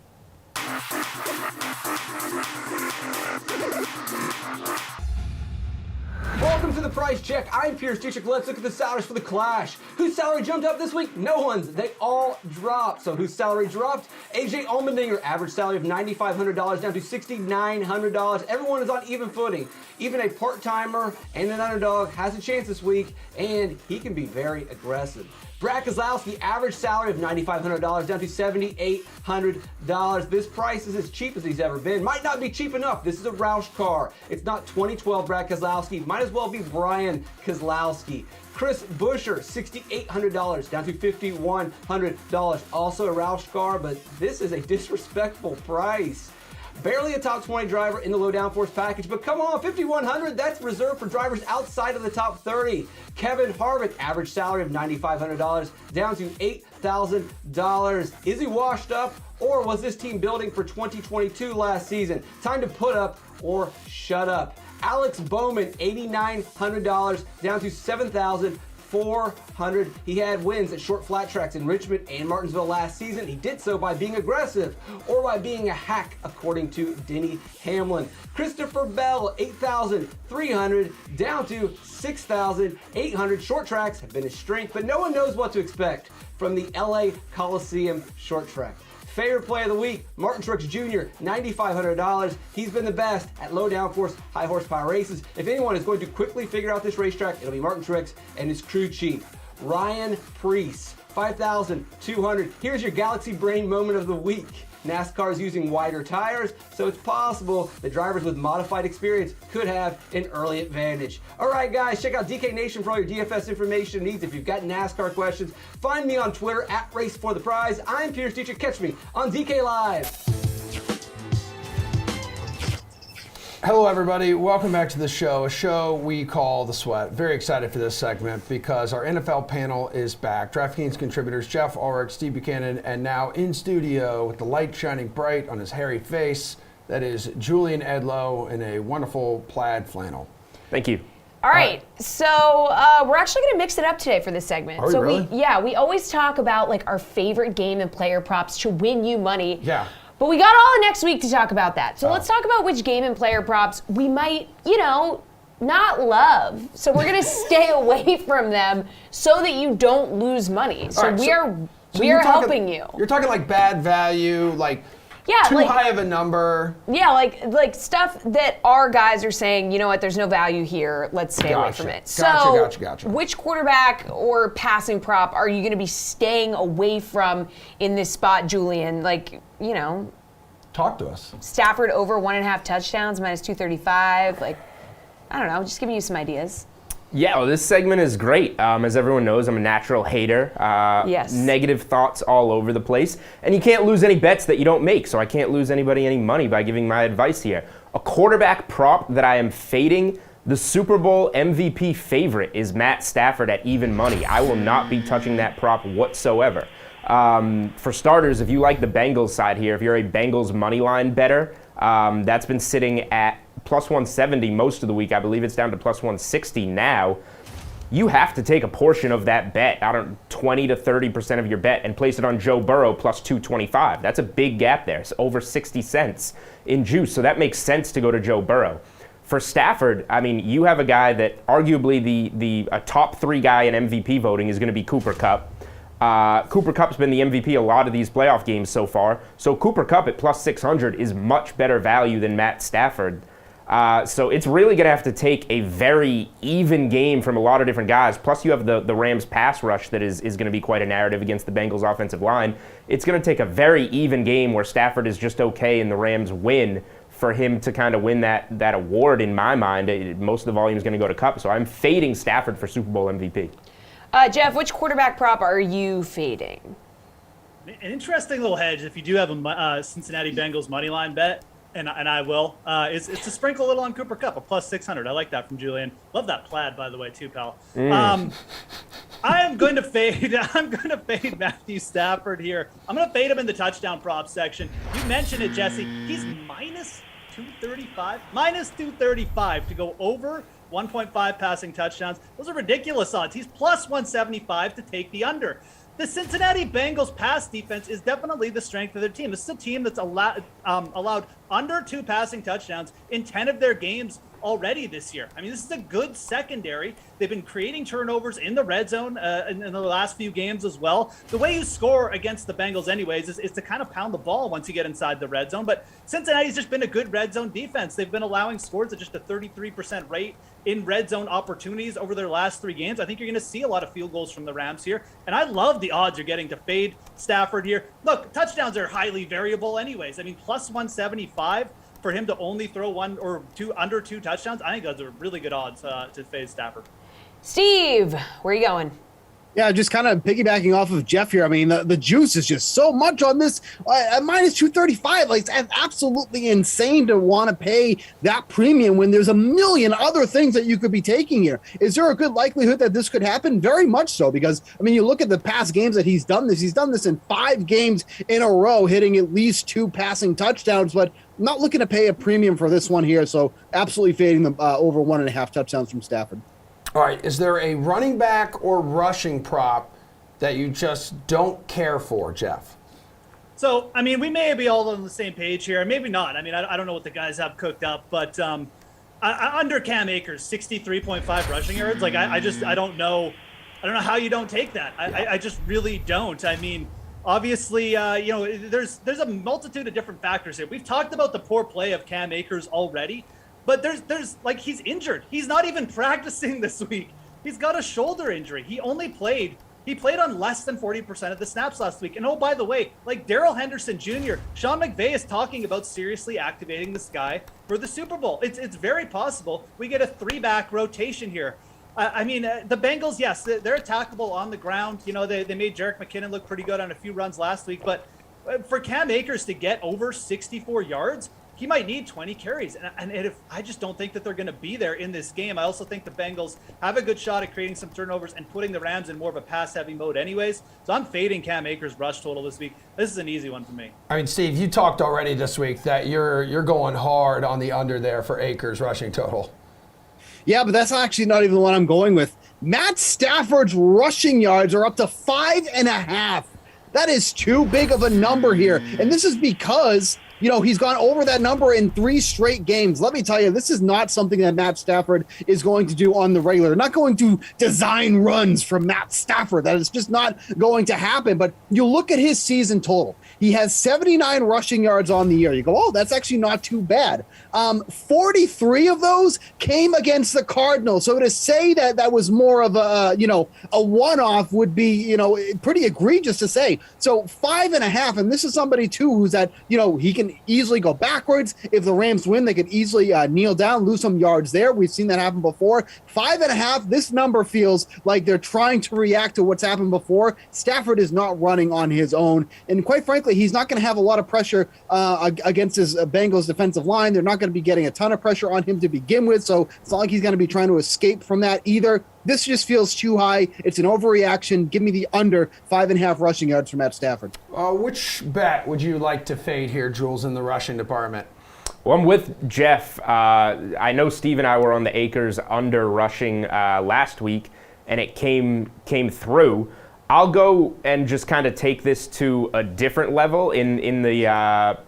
Welcome to the Price Check. I'm Pierce Dietrich. Let's look at the salaries for the Clash. Whose salary jumped up this week? No one's. They all dropped. So whose salary dropped? AJ Allmendinger, average salary of $9,500 down to $6,900. Everyone is on even footing. Even a part-timer and an underdog has a chance this week, and he can be very aggressive. Brad Keselowski, average salary of $9,500 down to $7,800. This price is as cheap as he's ever been. Might not be cheap enough. This is a Roush car. It's not 2012 Brad Keselowski. Might as well be Brian Keselowski. Chris Buescher, $6,800 down to $5,100. Also a Roush car, but this is a disrespectful price. Barely a top 20 driver in the low downforce package, but come on, 5,100, that's reserved for drivers outside of the top 30. Kevin Harvick, average salary of $9,500 down to $8,000. Is he washed up, or was this team building for 2022 last season? Time to put up or shut up. Alex Bowman, $8,900 down to $7,400. He had wins at short flat tracks in Richmond and Martinsville last season. He did so by being aggressive or by being a hack, according to Denny Hamlin. Christopher Bell, $8,300 down to $6,800. Short tracks have been his strength, but no one knows what to expect from the LA Coliseum short track. Favorite play of the week, Martin Truex Jr., $9,500. He's been the best at low downforce, high horsepower races. If anyone is going to quickly figure out this racetrack, it'll be Martin Truex and his crew chief, Ryan Preece, $5,200. Here's your Galaxy Brain moment of the week. NASCAR is using wider tires, so it's possible that drivers with modified experience could have an early advantage. All right, guys, check out DK Nation for all your DFS information needs. If you've got NASCAR questions, find me on Twitter at @RaceForThePrize. I'm Pierce Dietrich. Catch me on DK Live. Hello, everybody. Welcome back to the show, a show we call The Sweat. Very excited for this segment because our NFL panel is back. DraftKings contributors Jeff Ulrich, Steve Buchanan, and now in studio with the light shining bright on his hairy face, that is Julian Edlow in a wonderful plaid flannel. Thank you. All right, so we're actually going to mix it up today for this segment. Are we so really? we always talk about like our favorite game and player props to win you money. Yeah. But we got all of next week to talk about that. So let's talk about which game and player props we might, not love. So we're going to stay away from them so that you don't lose money. So All right, we are you're talking- helping you. You're talking like bad value, like too high of a number. Yeah, like stuff that our guys are saying, you know what, there's no value here. Let's stay away from it. Gotcha. Which quarterback or passing prop are you going to be staying away from in this spot, Julian? Talk to us. Stafford over 1.5 touchdowns, minus 235. I don't know, just giving you some ideas. Yeah, well, this segment is great. As everyone knows, I'm a natural hater. Yes. Negative thoughts all over the place. And you can't lose any bets that you don't make, so I can't lose anybody any money by giving my advice here. A quarterback prop that I am fading, the Super Bowl MVP favorite is Matt Stafford at even money. I will not be touching that prop whatsoever. For starters, if you like the Bengals side here, if you're a Bengals money line bettor, that's been sitting at plus 170 most of the week. I believe it's down to plus 160 now. You have to take a portion of that bet, 20 to 30% of your bet, and place it on Joe Burrow plus 225. That's a big gap there. It's over 60 cents in juice, so that makes sense to go to Joe Burrow. For Stafford, you have a guy that arguably the top 3 guy in MVP voting is going to be Cooper Kupp. Cooper Kupp's been the MVP a lot of these playoff games so far, so Cooper Kupp at plus 600 is much better value than Matt Stafford. So it's really going to have to take a very even game from a lot of different guys. Plus you have the Rams pass rush that is going to be quite a narrative against the Bengals offensive line. It's going to take a very even game where Stafford is just okay and the Rams win for him to kind of win that award in my mind. Most of the volume is going to go to Kupp, so I'm fading Stafford for Super Bowl MVP. Jeff, which quarterback prop are you fading? An interesting little hedge if you do have a Cincinnati Bengals money line bet, and I will. It's to sprinkle a little on Cooper Kupp, a plus 600. I like that from Julian. Love that plaid, by the way, too, pal. I'm going to fade Matthew Stafford here. I'm going to fade him in the touchdown prop section. You mentioned it, Jesse. He's minus 235. Minus 235 to go over 1.5 passing touchdowns. Those are ridiculous odds. He's plus 175 to take the under. The Cincinnati Bengals pass defense is definitely the strength of their team. This is a team that's allowed under 2 passing touchdowns in 10 of their games already this year. This is a good secondary. They've been creating turnovers in the red zone in the last few games as well. The way you score against the Bengals anyways is to kind of pound the ball once you get inside the red zone. But Cincinnati's just been a good red zone defense. They've been allowing scores at just a 33% rate in red zone opportunities over their last 3 games. I think you're going to see a lot of field goals from the Rams here. And I love the odds you're getting to fade Stafford here. Look, touchdowns are highly variable anyways. Plus 175 for him to only throw 1 or 2 under 2 touchdowns. I think those are really good odds to fade Stafford. Steve, where are you going? Yeah, just kind of piggybacking off of Jeff here. I mean, the juice is just so much on this at minus 235. Like, it's absolutely insane to want to pay that premium when there's a million other things that you could be taking here. Is there a good likelihood that this could happen? Very much so, because, I mean, you look at the past games that he's done this. He's done this in 5 games in a row, hitting at least 2 passing touchdowns, but I'm not looking to pay a premium for this one here. So absolutely fading the over 1.5 touchdowns from Stafford. All right, is there a running back or rushing prop that you just don't care for, Jeff? So, I mean, we may be all on the same page here, maybe not. I mean, I don't know what the guys have cooked up, but under Cam Akers, 63.5 rushing yards. Like, I don't know. I don't know how you don't take that. I just really don't. I mean, obviously, there's a multitude of different factors here. We've talked about the poor play of Cam Akers already. But there's like, he's injured. He's not even practicing this week. He's got a shoulder injury. He played on less than 40% of the snaps last week. And oh, by the way, like Darrell Henderson Jr., Sean McVay is talking about seriously activating this guy for the Super Bowl. It's very possible we get a 3-back rotation here. I mean, the Bengals, yes, they're attackable on the ground. You know, they made Jerick McKinnon look pretty good on a few runs last week. But for Cam Akers to get over 64 yards, he might need 20 carries. And I just don't think that they're going to be there in this game. I also think the Bengals have a good shot at creating some turnovers and putting the Rams in more of a pass-heavy mode anyways. So I'm fading Cam Akers' rush total this week. This is an easy one for me. I mean, Steve, you talked already this week that you're going hard on the under there for Akers rushing total. Yeah, but that's actually not even the one I'm going with. Matt Stafford's rushing yards are up to 5.5. That is too big of a number here. And this is because, you know, he's gone over that number in 3 straight games. Let me tell you, this is not something that Matt Stafford is going to do on the regular. Not going to design runs from Matt Stafford. That is just not going to happen. But you look at his season total. He has 79 rushing yards on the year. You go, oh, that's actually not too bad. 43 of those came against the Cardinals. So to say that that was more of a one-off would be, pretty egregious to say. So 5.5, and this is somebody too who's that, he can easily go backwards. If the Rams win, they could easily kneel down, lose some yards there. We've seen that happen before. 5.5, this number feels like they're trying to react to what's happened before. Stafford is not running on his own. And quite frankly, he's not going to have a lot of pressure against his Bengals defensive line. They're not going to be getting a ton of pressure on him to begin with. So it's not like he's going to be trying to escape from that either. This just feels too high. It's an overreaction. Give me the under 5.5 rushing yards from Matt Stafford. Which bet would you like to fade here, Jules, in the rushing department? Well, I'm with Jeff. I know Steve and I were on the Akers under rushing last week, and it came through. I'll go and just kind of take this to a different level in the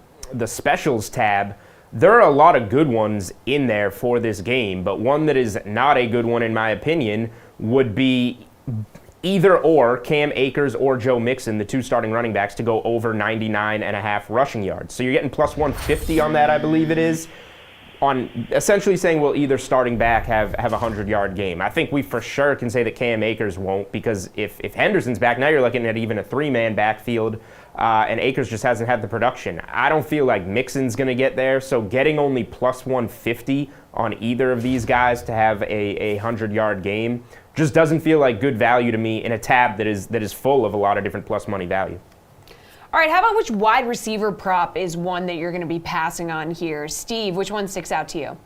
specials tab. There are a lot of good ones in there for this game, but one that is not a good one, in my opinion, would be either or Cam Akers or Joe Mixon, the 2 starting running backs, to go over 99.5 rushing yards. So you're getting plus 150 on that, I believe it is, on essentially saying, well, either starting back have a 100-yard game. I think we for sure can say that Cam Akers won't, because if Henderson's back, now you're looking at even a 3-man backfield, and Akers just hasn't had the production. I don't feel like Mixon's going to get there, so getting only plus 150 on either of these guys to have a 100-yard game just doesn't feel like good value to me in a tab that is full of a lot of different plus money value. All right, how about which wide receiver prop is one that you're going to be passing on here? Steve, which one sticks out to you?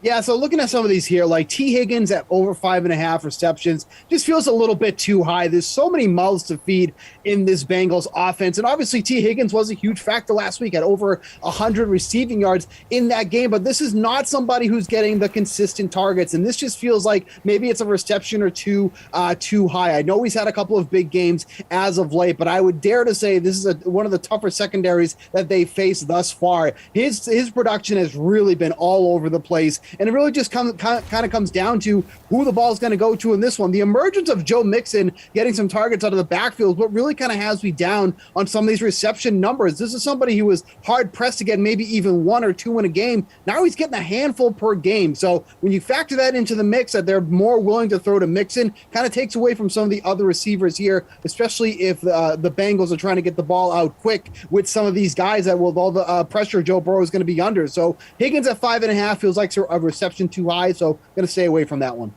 Yeah, so looking at some of these here, like T. Higgins at over 5.5 receptions, just feels a little bit too high. There's so many mouths to feed in this Bengals offense. And obviously T. Higgins was a huge factor last week at over 100 receiving yards in that game. But this is not somebody who's getting the consistent targets. And this just feels like maybe it's a reception or two too high. I know he's had a couple of big games as of late, but I would dare to say this is one of the tougher secondaries that they faced thus far. His production has really been all over the place. And it really just kind of comes down to who the ball is going to go to in this one. The emergence of Joe Mixon getting some targets out of the backfield is what really kind of has me down on some of these reception numbers. This is somebody who was hard-pressed to get maybe even 1 or 2 in a game. Now he's getting a handful per game. So when you factor that into the mix, that they're more willing to throw to Mixon, kind of takes away from some of the other receivers here, especially if the Bengals are trying to get the ball out quick with some of these guys that with all the pressure Joe Burrow is going to be under. So Higgins at 5.5 feels like a reception too high, so going to stay away from that one.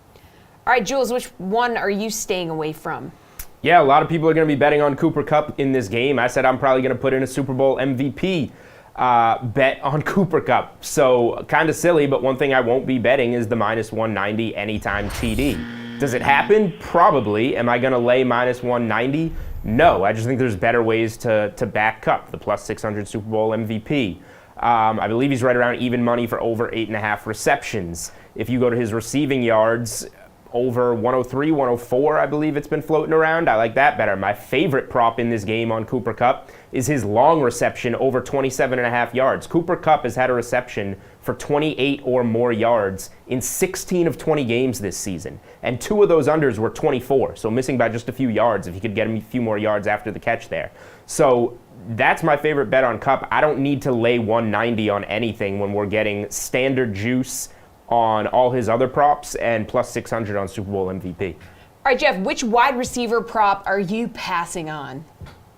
All right, Jules, which one are you staying away from? Yeah, a lot of people are going to be betting on Cooper Kupp in this game. I said I'm probably going to put in a Super Bowl MVP bet on Cooper Kupp. So kind of silly, but one thing I won't be betting is the minus 190 anytime TD. Does it happen? Probably. Am I going to lay minus 190? No. I just think there's better ways to back Kupp, the plus 600 Super Bowl MVP. I believe he's right around even money for over 8.5 receptions. If you go to his receiving yards, over 103, 104, I believe it's been floating around. I like that better. My favorite prop in this game on Cooper Kupp is his long reception over 27.5 yards. Cooper Kupp has had a reception for 28 or more yards in 16 of 20 games this season. And 2 of those unders were 24, so missing by just a few yards if he could get him a few more yards after the catch there. So that's my favorite bet on Kupp. I don't need to lay 190 on anything when we're getting standard juice on all his other props and plus 600 on Super Bowl MVP. All right, Jeff, which wide receiver prop are you passing on?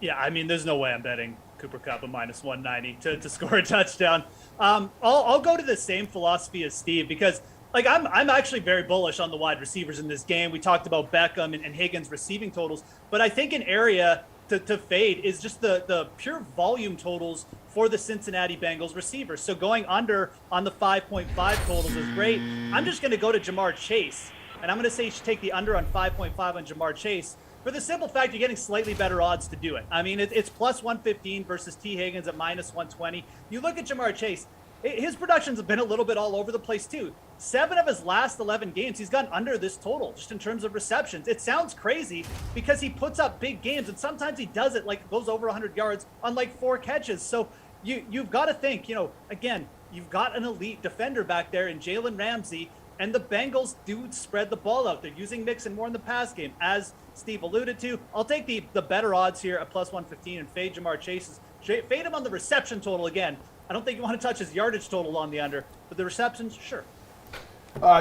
Yeah, I mean, there's no way I'm betting Cooper Kupp a minus 190 to score a touchdown. I'll go to the same philosophy as Steve because, like, I'm actually very bullish on the wide receivers in this game. We talked about Beckham and Higgins receiving totals, but I think an area to fade is just the pure volume totals for the Cincinnati Bengals receivers. So going under on the 5.5 totals is great. I'm just going to go to Jamar Chase, and I'm going to say you should take the under on 5.5 on Jamar Chase for the simple fact you're getting slightly better odds to do it. I mean, it's plus 115 versus T. Higgins at minus 120. You look at Jamar Chase, his productions have been a little bit all over the place too. 7 of his last 11 games, he's gone under this total just in terms of receptions. It sounds crazy because he puts up big games, and sometimes he does it like goes over 100 yards on like 4 catches. So you've got to think, again, you've got an elite defender back there in Jalen Ramsey, and the Bengals do spread the ball out. They're using Mixon more in the pass game, as Steve alluded to. I'll take the better odds here at plus 115 and fade Jamar Chase. Fade him on the reception total again. I don't think you want to touch his yardage total on the under, but the receptions, sure.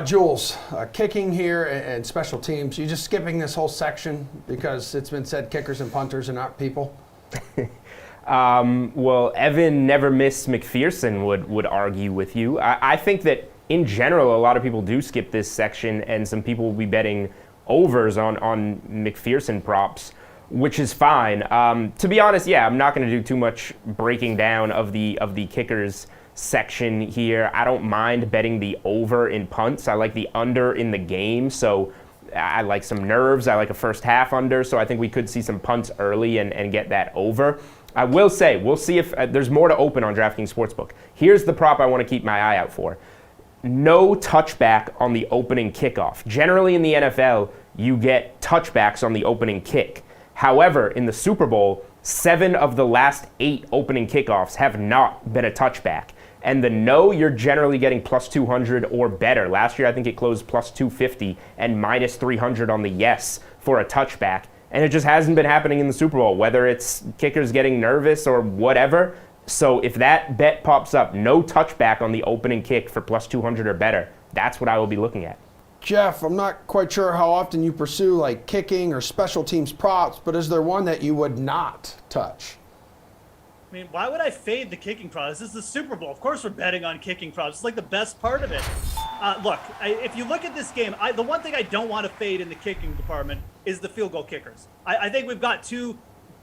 Jules, kicking here and special teams, you just skipping this whole section because it's been said kickers and punters are not people? Well, Evan Never Miss McPherson would argue with you. I think that in general, a lot of people do skip this section, and some people will be betting overs on McPherson props, which is fine. To be honest, yeah, I'm not going to do too much breaking down of the kickers section here. I don't mind betting the over in punts. I like the under in the game, so I like some nerves. I like a first half under, so I think we could see some punts early and get that over. I will say, we'll see if there's more to open on DraftKings Sportsbook. Here's the prop I want to keep my eye out for. No touchback on the opening kickoff. Generally in the NFL, you get touchbacks on the opening kick. However, in the Super Bowl, 7 of the last 8 opening kickoffs have not been a touchback. And the no, you're generally getting plus 200 or better. Last year, I think it closed plus 250 and minus 300 on the yes for a touchback. And it just hasn't been happening in the Super Bowl, whether it's kickers getting nervous or whatever. So if that bet pops up, no touchback on the opening kick for plus 200 or better, that's what I will be looking at. Jeff, I'm not quite sure how often you pursue like kicking or special teams props, but is there one that you would not touch? I mean, why would I fade the kicking props? This is the Super Bowl. Of course we're betting on kicking props. It's like the best part of it. Look, if you look at this game, the one thing I don't want to fade in the kicking department is the field goal kickers. I think we've got 2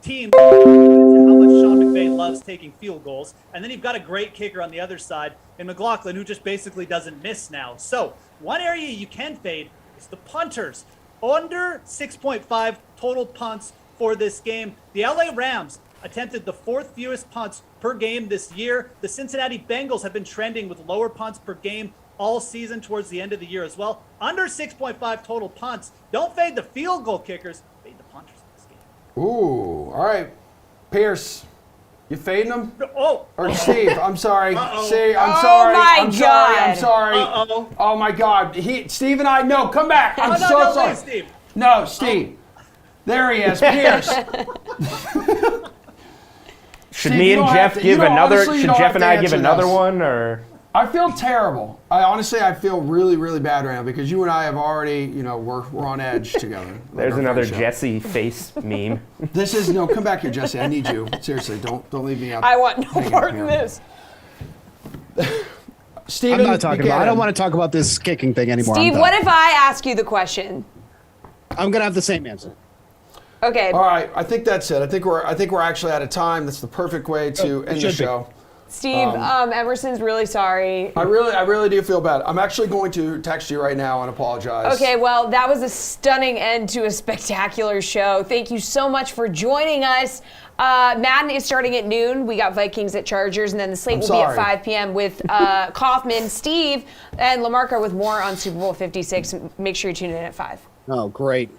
teams how much Sean McVay loves taking field goals, and then you've got a great kicker on the other side in McLaughlin who just basically doesn't miss now. So one area you can fade is the punters. Under 6.5 total punts for this game. The LA Rams attempted the 4th fewest punts per game this year. The Cincinnati Bengals have been trending with lower punts per game all season towards the end of the year as well. Under 6.5 total punts. Don't fade the field goal kickers, fade the punters in this game. Ooh, all right. Pierce, you fading them? Oh. Or Steve, I'm sorry. Steve, I'm Oh sorry. my I'm sorry. I'm God. sorry. Uh-oh. Oh my God. Steve and I, no, come back. I'm no, so no, sorry. wait, Steve. No, Steve. There he is, Pierce. Should Steve, me you and don't Jeff have to- give you don't- another? honestly, you Should don't Jeff have and to I give answer another this. one, or? I feel terrible. I feel really, really bad right now because you and I have already, we're on edge together. There's Like our another friendship. Jesse face meme. This is come back here, Jesse. I need you. Seriously, don't leave me out. I want no hanging part in here. this. Steven, I'm not talking about. I don't want to talk about this kicking thing anymore. Steve, what if I ask you the question? I'm gonna have the same answer. Okay. All right, I think that's it. I think we're actually out of time. That's the perfect way to end the show. Steve, Emerson's really sorry. I really do feel bad. I'm actually going to text you right now and apologize. Okay, well, that was a stunning end to a spectacular show. Thank you so much for joining us. Madden is starting at noon. We got Vikings at Chargers, and then the slate will be at 5 p.m. with Kaufman, Steve, and LaMarco with more on Super Bowl 56. Make sure you tune in at 5. Oh, great.